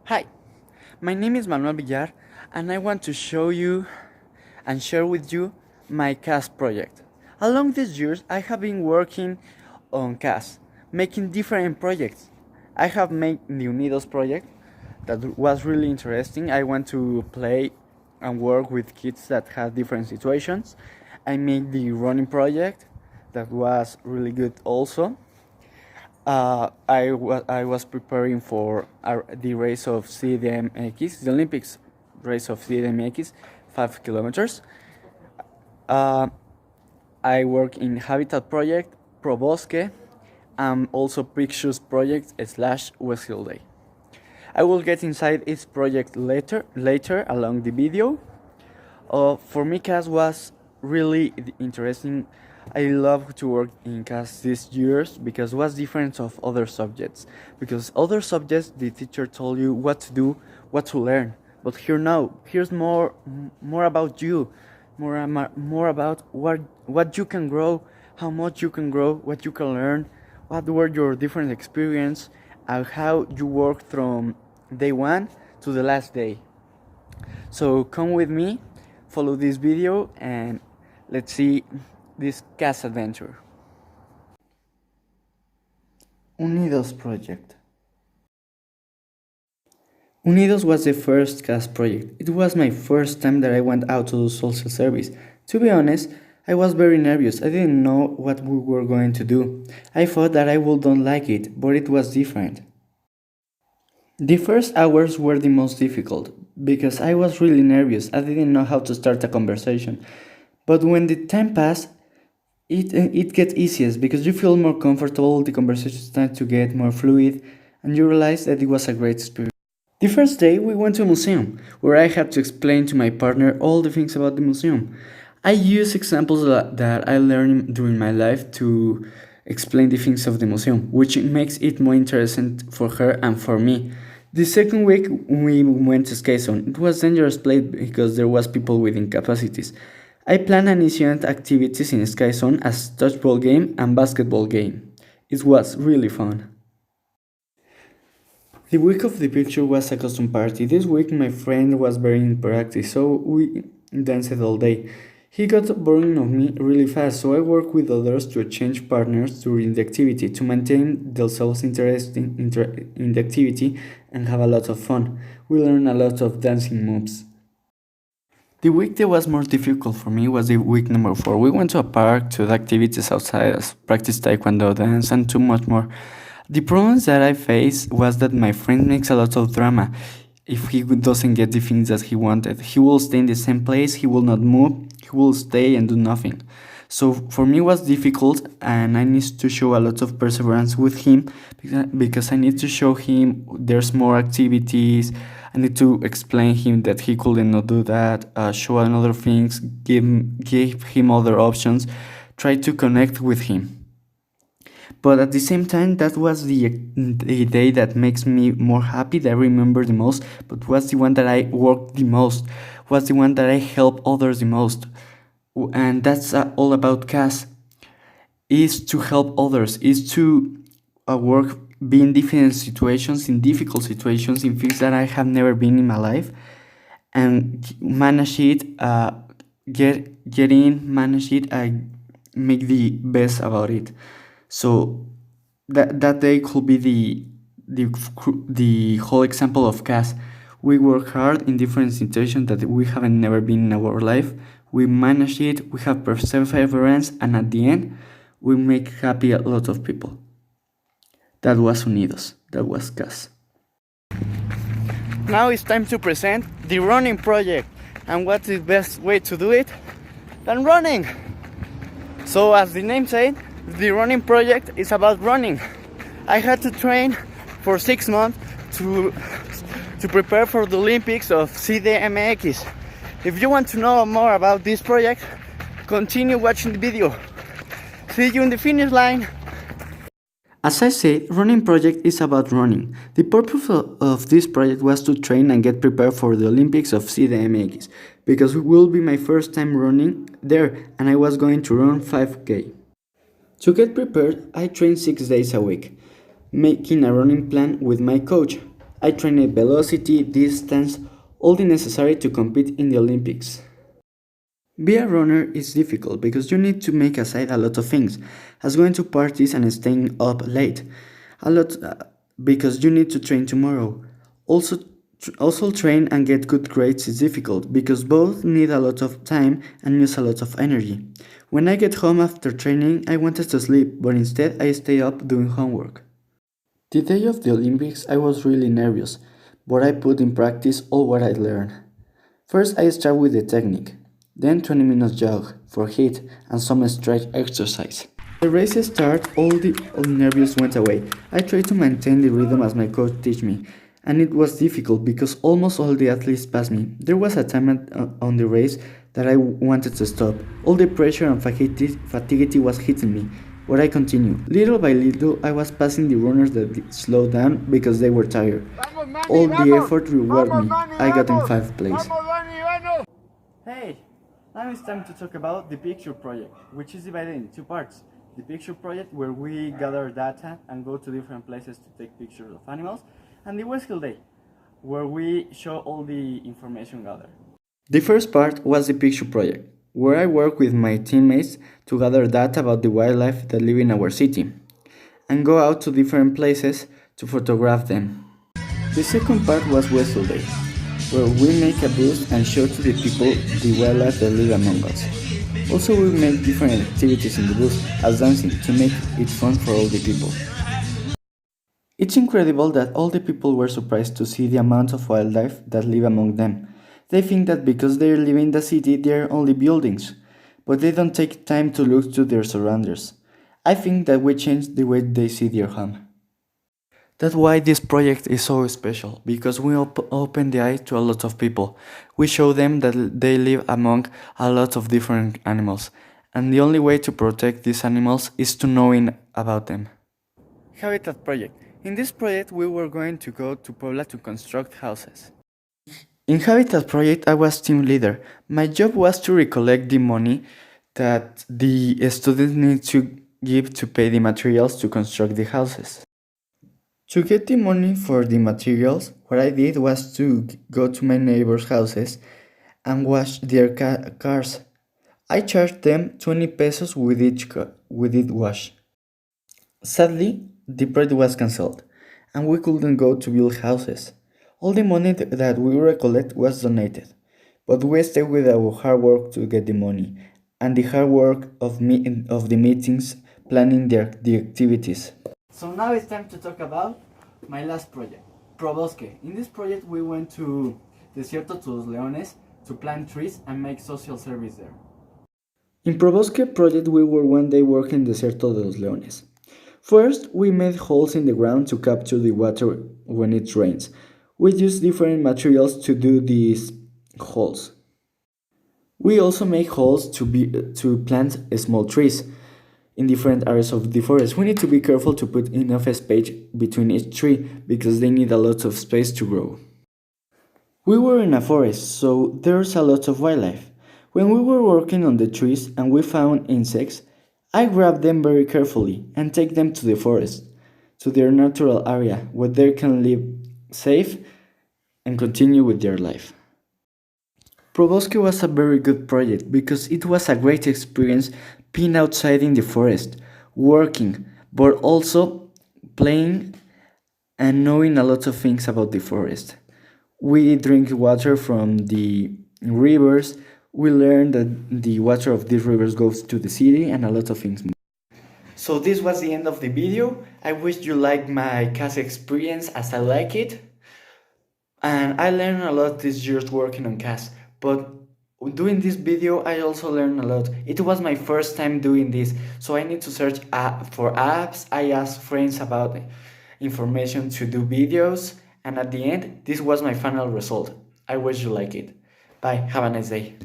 Hi, my name is Manuel Villar, and I want to show you and share with you my Cas project. Along these years, I have been working on Cas, making different projects. I have made the Unidos project that was really interesting. I want to play and work with kids that have different situations. I made the running project that was really good also. I was preparing for the race of CDMX, the Olympics race of CDMX, 5 kilometers. I work in Habitat Project, Pro Bosque, and also Pictures Project / West Hill Day. I will get inside each project later along the video. For me, CAS was really interesting. I love to work in CAS these years because it was different of other subjects. Because other subjects, the teacher told you what to do, what to learn. But here now, here's more about you, more about what you can grow, how much you can grow, what you can learn, what were your different experience, and how you work from day one to the last day. So come with me, follow this video, and let's see this CAS adventure. Unidos project. Unidos was the first CAS project. It was my first time that I went out to do social service. To be honest, I was very nervous. I didn't know what we were going to do. I thought that I wouldn't like it, but it was different. The first hours were the most difficult because I was really nervous. I didn't know how to start a conversation. But when the time passed, it gets easiest because you feel more comfortable, the conversation starts to get more fluid, and you realize that it was a great experience. The first day we went to a museum where I had to explain to my partner all the things about the museum. I use examples that I learned during my life to explain the things of the museum, which makes it more interesting for her and for me. The second week we went to Sky Zone. It was a dangerous place because there was people with incapacities. I planned and initiated activities in Sky Zone as dodgeball game and basketball game. It was really fun. The week of the picture was a costume party. This week my friend was very interactive, so we danced all day. He got boring of me really fast, so I worked with others to exchange partners during the activity to maintain themselves interested in the activity and have a lot of fun. We learned a lot of dancing moves. The week that was more difficult for me was the week number 4. We went to a park to do activities outside, as practice taekwondo, dance, and too much more. The problems that I faced was that my friend makes a lot of drama. If he doesn't get the things that he wanted, he will stay in the same place, he will not move, he will stay and do nothing. So for me it was difficult, and I need to show a lot of perseverance with him because I need to show him there's more activities. I need to explain him that he couldn't not do that, show another things, give him other options, try to connect with him. But at the same time, that was the day that makes me more happy, that I remember the most, but was the one that I worked the most, was the one that I helped others the most. And that's all about CAS, is to help others, is to work, be in different situations, in difficult situations, in things that I have never been in my life, and manage it, get in, manage it, make the best about it. So that day could be the whole example of CAS. We work hard in different situations that we haven't never been in our life. We manage it, we have perseverance, and at the end, we make happy a lot of people. That was Unidos. That was CAS. Now it's time to present the running project. And what's the best way to do it than running? So as the name said, the running project is about running. I had to train for 6 months to prepare for the Olympics of CDMX. If you want to know more about this project, continue watching the video. See you in the finish line. As I said, running project is about running. The purpose of this project was to train and get prepared for the Olympics of CDMX, because it will be my first time running there, and I was going to run 5K. To get prepared, I trained 6 days a week, making a running plan with my coach. I trained velocity, distance, all the necessary to compete in the Olympics. Be a runner is difficult because you need to make aside a lot of things, as going to parties and staying up late. A lot because you need to train tomorrow. Also train and get good grades is difficult because both need a lot of time and use a lot of energy. When I get home after training, I wanted to sleep, but instead I stay up doing homework. The day of the Olympics, I was really nervous, but I put in practice all what I learned. First, I start with the technique, then 20 minutes jog for heat and some stretch exercise. The race start, all nerves went away. I tried to maintain the rhythm as my coach teach me, and it was difficult because almost all the athletes passed me. There was a time on the race that I wanted to stop. All the pressure and fatigue was hitting me, but I continued. Little by little, I was passing the runners that slowed down because they were tired. All the effort rewarded me. I got in 5th place. Hey, now it's time to talk about the picture project, which is divided in two parts. The picture project, where we gather data and go to different places to take pictures of animals, and the West Hill Day, where we show all the information gathered. The first part was the picture project, where I work with my teammates to gather data about the wildlife that live in our city, and go out to different places to photograph them. The second part was West Hill Day, where we make a booth and show to the people the wildlife that live among us. Also, we make different activities in the booth, as dancing, to make it fun for all the people. It's incredible that all the people were surprised to see the amount of wildlife that live among them. They think that because they live in the city, they are only buildings, but they don't take time to look to their surroundings. I think that we changed the way they see their home. That's why this project is so special, because we open the eye to a lot of people. We show them that they live among a lot of different animals, and the only way to protect these animals is to knowing about them. Habitat Project. In this project, we were going to go to Puebla to construct houses. In Habitat Project, I was team leader. My job was to recollect the money that the students need to give to pay the materials to construct the houses. To get the money for the materials, what I did was to go to my neighbors' houses and wash their cars. I charged them 20 pesos with each wash. Sadly, the project was cancelled, and we couldn't go to build houses. All the money that we recollect was donated, but we stayed with our hard work to get the money, and the hard work of the meetings, planning the activities. So now it's time to talk about my last project, Probosque. In this project, we went to Desierto to los Leones to plant trees and make social service there. In Probosque project, we were one day working Desierto de los Leones. First, we made holes in the ground to capture the water when it rains. We used different materials to do these holes. We also make holes to plant small trees in different areas of the forest. We need to be careful to put enough space between each tree because they need a lot of space to grow. We were in a forest, so there's a lot of wildlife. When we were working on the trees and we found insects, I grabbed them very carefully and take them to the forest, to their natural area where they can live safe and continue with their life. Probosque was a very good project because it was a great experience being outside in the forest, working, but also playing and knowing a lot of things about the forest. We drink water from the rivers, we learn that the water of these rivers goes to the city and a lot of things more. So this was the end of the video. I wish you liked my Cas experience as I like it. And I learned a lot this year working on Cas, but doing this video I also learned a lot. It was my first time doing this, so I need to search for apps. I asked friends about information to do videos, and at the end this was my final result. I wish you like it. Bye, have a nice day.